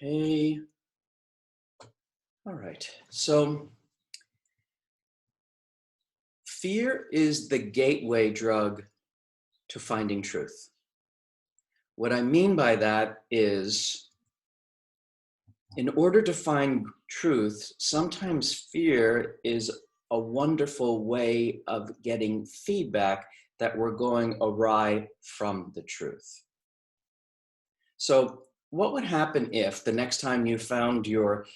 Okay. All right. So fear is the gateway drug to finding truth. What I mean by that is, in order to find truth, sometimes fear is a wonderful way of getting feedback that we're going awry from the truth. So, what would happen if the next time you found your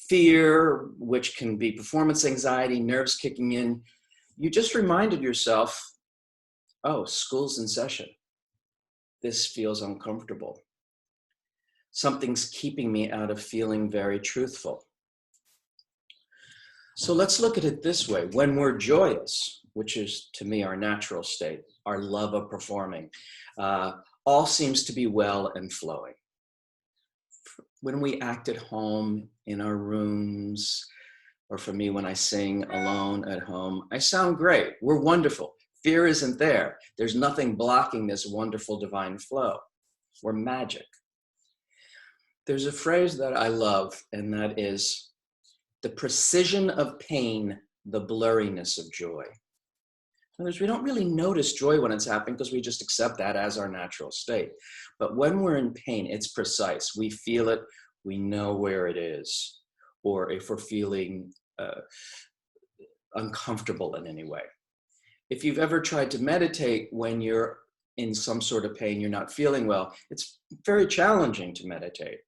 fear, which can be performance anxiety, nerves kicking in, you just reminded yourself, oh, school's in session. This feels uncomfortable. Something's keeping me out of feeling very truthful. So let's look at it this way. When we're joyous, which is to me our natural state, our love of performing, all seems to be well and flowing. When we act at home, in our rooms, or for me, when I sing alone at home, I sound great. We're wonderful. Fear isn't there. There's nothing blocking this wonderful divine flow. We're magic. There's a phrase that I love, and that is the precision of pain, the blurriness of joy. In other words, we don't really notice joy when it's happening because we just accept that as our natural state. But when we're in pain, it's precise. We feel it. We know where it is. Or if we're feeling uncomfortable in any way. If you've ever tried to meditate when you're in some sort of pain, you're not feeling well, it's very challenging to meditate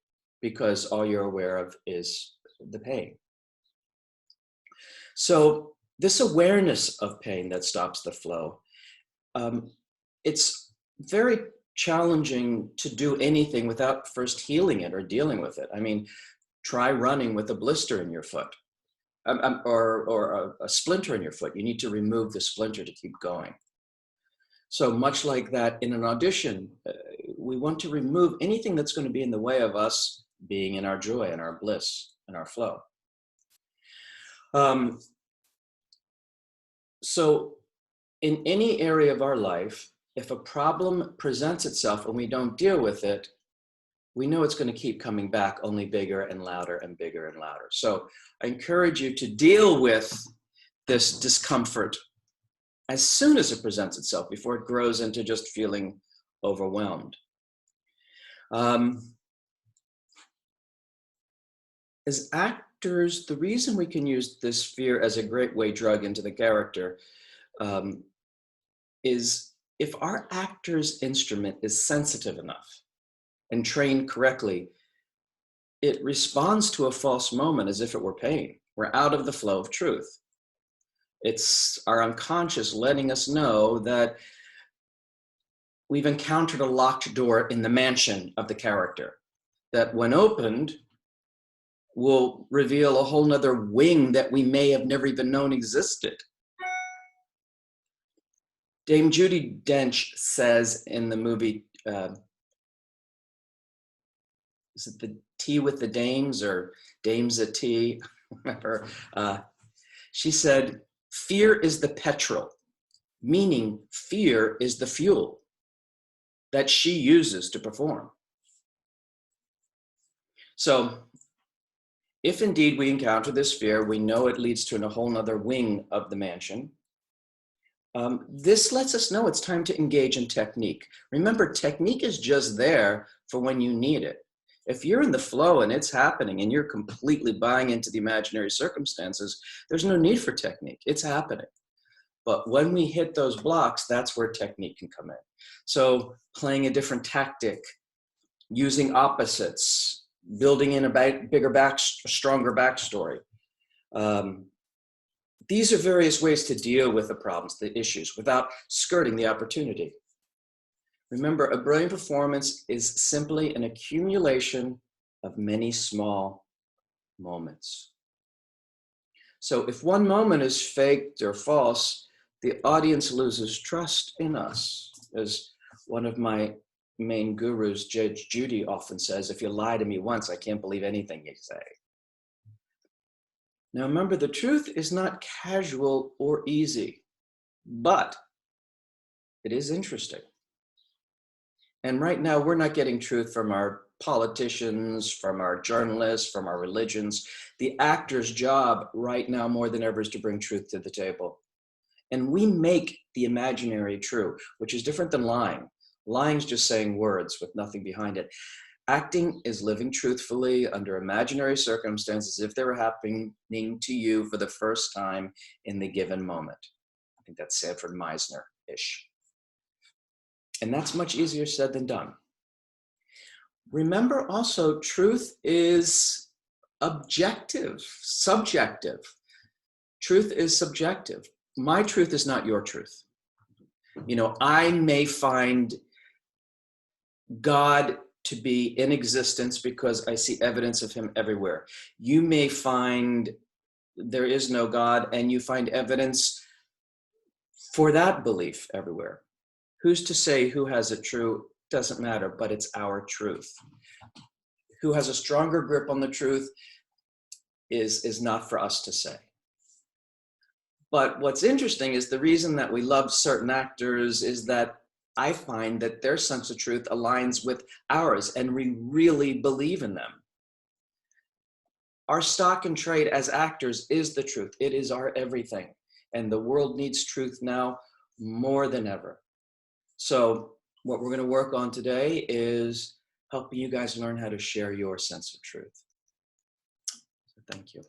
because all you're aware of is the pain. So this awareness of pain that stops the flow, it's very challenging to do anything without first healing it or dealing with it. I mean, try running with a blister in your foot. Or a splinter in your foot. You need to remove the splinter to keep going. So much like that in an audition, we want to remove anything that's going to be in the way of us being in our joy and our bliss and our flow. So in any area of our life, if a problem presents itself and we don't deal with it, we know it's going to keep coming back, only bigger and louder and bigger and louder. So I encourage you to deal with this discomfort as soon as it presents itself, before it grows into just feeling overwhelmed. As actors, the reason we can use this fear as a great way drug into the character is if our actor's instrument is sensitive enough and trained correctly, it responds to a false moment as if it were pain. We're out of the flow of truth. It's our unconscious letting us know that we've encountered a locked door in the mansion of the character, that when opened, will reveal a whole nother wing that we may have never even known existed. Dame Judi Dench says in the movie, is it The Tea with the Dames or Dames at Tea? Remember, she said, fear is the petrol, meaning fear is the fuel that she uses to perform. So if indeed we encounter this fear, we know it leads to a whole nother wing of the mansion. This lets us know it's time to engage in technique. Remember, technique is just there for when you need it. If you're in the flow and it's happening and you're completely buying into the imaginary circumstances, there's no need for technique. It's happening. But when we hit those blocks, that's where technique can come in. So playing a different tactic, using opposites, building in a stronger backstory. These are various ways to deal with the problems, the issues, without skirting the opportunity. Remember, a brilliant performance is simply an accumulation of many small moments. So if one moment is faked or false, the audience loses trust in us. As one of my main gurus, Judge Judy, often says, if you lie to me once, I can't believe anything you say. Now remember, the truth is not casual or easy, but it is interesting. And right now, we're not getting truth from our politicians, from our journalists, from our religions. The actor's job right now more than ever is to bring truth to the table. And we make the imaginary true, which is different than lying. Lying is just saying words with nothing behind it. Acting is living truthfully under imaginary circumstances if they were happening to you for the first time in the given moment. I think that's Sanford Meisner-ish. And that's much easier said than done. Remember also, truth is objective, subjective. Truth is subjective. My truth is not your truth. You know, I may find God to be in existence because I see evidence of him everywhere. You may find there is no God and you find evidence for that belief everywhere. Who's to say who has it true? Doesn't matter, but it's our truth. Who has a stronger grip on the truth is not for us to say. But what's interesting is the reason that we love certain actors is that I find that their sense of truth aligns with ours and we really believe in them. Our stock and trade as actors is the truth. It is our everything. And the world needs truth now more than ever. So what we're going to work on today is helping you guys learn how to share your sense of truth. So thank you.